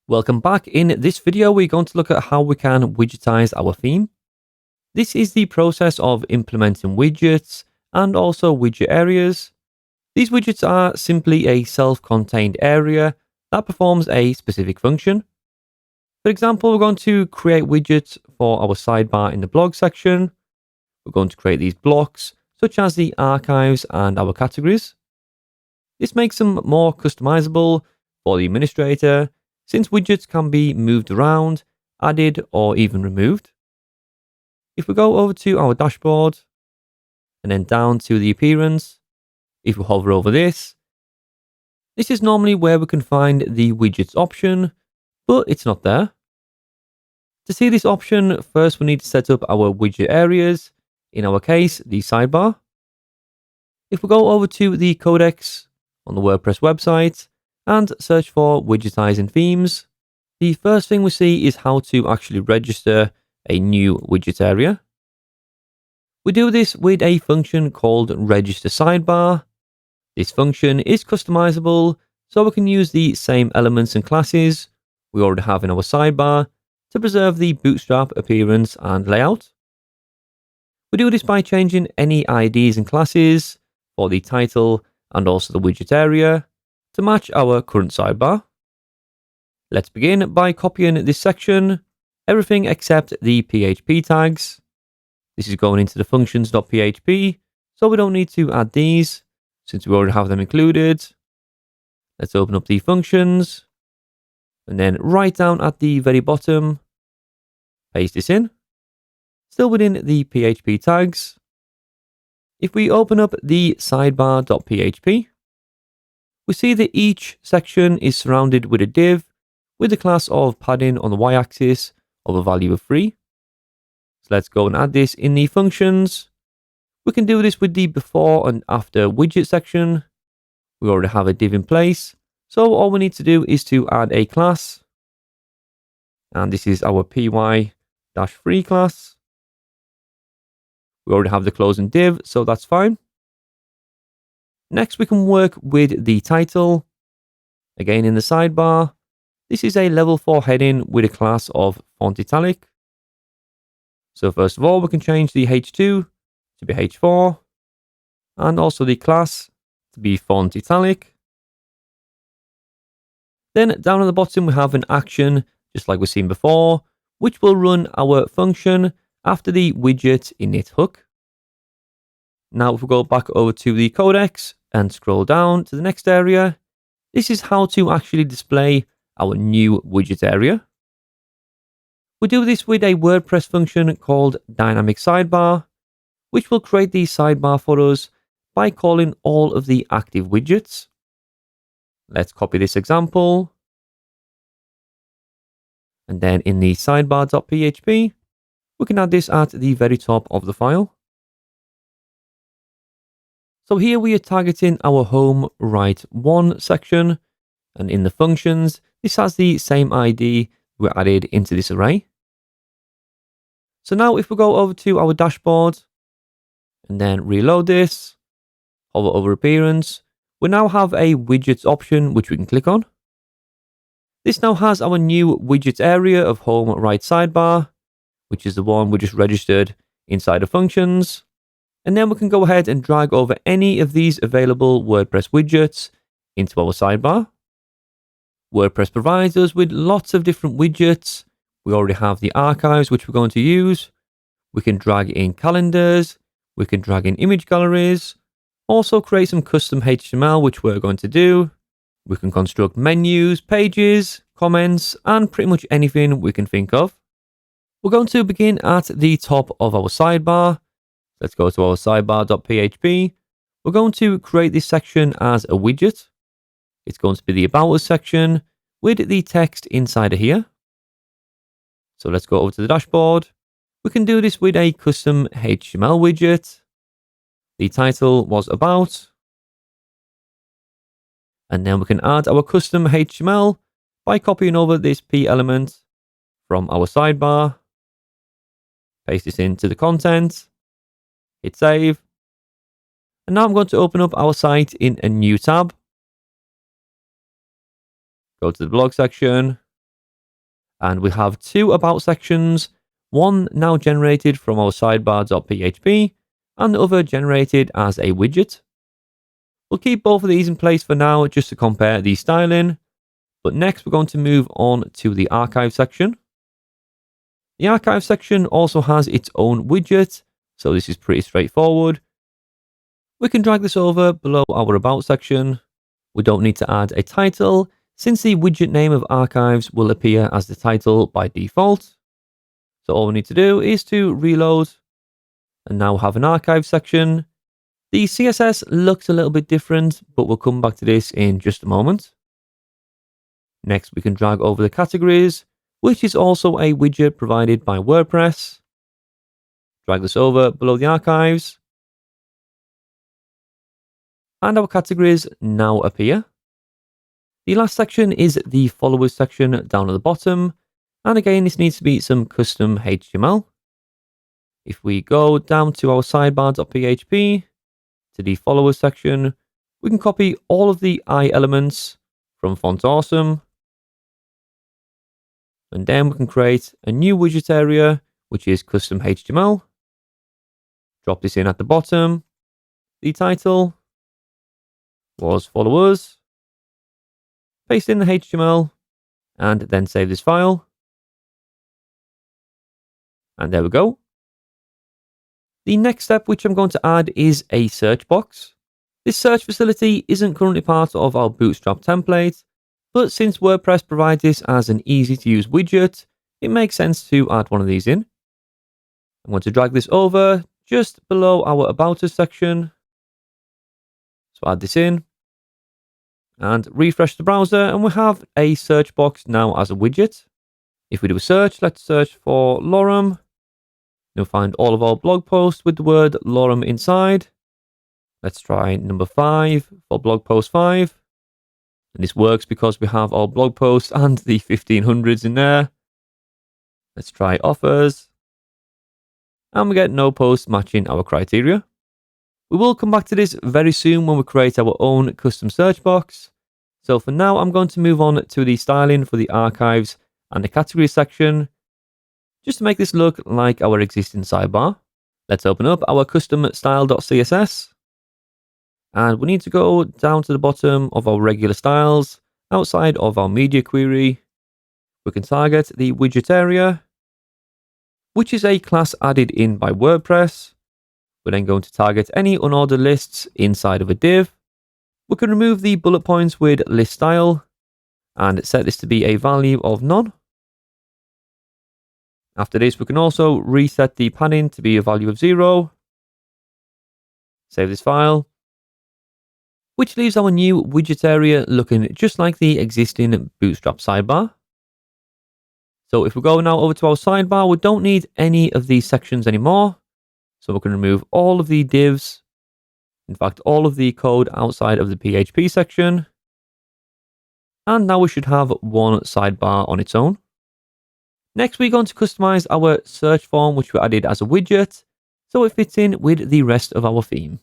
Welcome back. In this video, we're going to look at how we can widgetize our theme. This is the process of implementing widgets and also widget areas. These widgets are simply a self-contained area that performs a specific function. For example, we're going to create widgets for our sidebar in the blog section. We're going to create these blocks, such as the archives and our categories. This makes them more customizable for the administrator, since widgets can be moved around, added, or even removed. If we go over to our dashboard, and then down to the appearance, if we hover over this is normally where we can find the widgets option, but it's not there. To see this option, first we need to set up our widget areas, in our case, the sidebar. If we go over to the codex on the WordPress website, and search for widgetizing themes, the first thing we see is how to actually register a new widget area. We do this with a function called register sidebar. This function is customizable, so we can use the same elements and classes we already have in our sidebar to preserve the bootstrap appearance and layout. We do this by changing any IDs and classes for the title and also the widget area to match our current sidebar. Let's begin by copying this section, everything except the PHP tags. This is going into the functions.php, so we don't need to add these since we already have them included. Let's open up the functions, and then right down at the very bottom, paste this in, still within the PHP tags. If we open up the sidebar.php, we see that each section is surrounded with a div with the class of padding on the y-axis of a value of 3. So let's go and add this in the functions. We can do this with the before and after widget section. We already have a div in place, so all we need to do is to add a class. And this is our py-3 class. We already have the closing div, so that's fine. Next, we can work with the title. Again, in the sidebar, this is a level 4 heading with a class of font italic. So first of all, we can change the H2 to be H4, and also the class to be font italic. Then down at the bottom, we have an action, just like we've seen before, which will run our function after the widget init hook. Now, if we go back over to the codex and scroll down to the next area, this is how to actually display our new widget area. We do this with a WordPress function called dynamic sidebar, which will create the sidebar for us by calling all of the active widgets. Let's copy this example. And then in the sidebar.php, we can add this at the very top of the file. So here we are targeting our home right 1 section, and in the functions, this has the same ID we added into this array. So now if we go over to our dashboard and then reload this, hover over appearance, we now have a widgets option which we can click on. This now has our new widgets area of home right sidebar, which is the one we just registered inside of functions. And then we can go ahead and drag over any of these available WordPress widgets into our sidebar. WordPress provides us with lots of different widgets. We already have the archives, which we're going to use. We can drag in calendars. We can drag in image galleries. Also create some custom HTML, which we're going to do. We can construct menus, pages, comments, and pretty much anything we can think of. We're going to begin at the top of our sidebar. Let's go to our sidebar.php. We're going to create this section as a widget. It's going to be the About Us section with the text inside of here. So let's go over to the dashboard. We can do this with a custom HTML widget. The title was About. And then we can add our custom HTML by copying over this P element from our sidebar. Paste this into the content. Hit save. And now I'm going to open up our site in a new tab. Go to the blog section. And we have two about sections, one now generated from our sidebar.php and the other generated as a widget. We'll keep both of these in place for now just to compare the styling, but next we're going to move on to the archive section. The archive section also has its own widget, so this is pretty straightforward. We can drag this over below our about section. We don't need to add a title, since the widget name of archives will appear as the title by default. So all we need to do is to reload and now have an archive section. The CSS looks a little bit different, but we'll come back to this in just a moment. Next, we can drag over the categories, which is also a widget provided by WordPress. Drag this over below the archives. And our categories now appear. The last section is the followers section down at the bottom. And again, this needs to be some custom HTML. If we go down to our sidebar.php, to the followers section, we can copy all of the I elements from Font Awesome. And then we can create a new widget area, which is custom HTML. Drop this in at the bottom. The title was followers. Paste in the HTML and then save this file. And there we go. The next step which I'm going to add is a search box. This search facility isn't currently part of our Bootstrap template, but since WordPress provides this as an easy to use widget, it makes sense to add one of these in. I'm going to drag this over just below our About Us section. So add this in and refresh the browser, and we have a search box now as a widget. If we do a search, let's search for lorem. You'll find all of our blog posts with the word lorem inside. Let's try number 5 for blog post 5. And this works because we have our blog posts and the 1500s in there. Let's try offers. And we get no posts matching our criteria. We will come back to this very soon when we create our own custom search box. So for now, I'm going to move on to the styling for the archives and the category section, just to make this look like our existing sidebar. Let's open up our custom style.css. And we need to go down to the bottom of our regular styles, outside of our media query. We can target the widget area, which is a class added in by WordPress. We're then going to target any unordered lists inside of a div. We can remove the bullet points with list style and set this to be a value of none. After this, we can also reset the padding to be a value of 0. Save this file, which leaves our new widget area looking just like the existing Bootstrap sidebar. So if we go now over to our sidebar, we don't need any of these sections anymore. So we can remove all of the divs, in fact, all of the code outside of the PHP section. And now we should have one sidebar on its own. Next, we're going to customize our search form, which we added as a widget, so it fits in with the rest of our theme.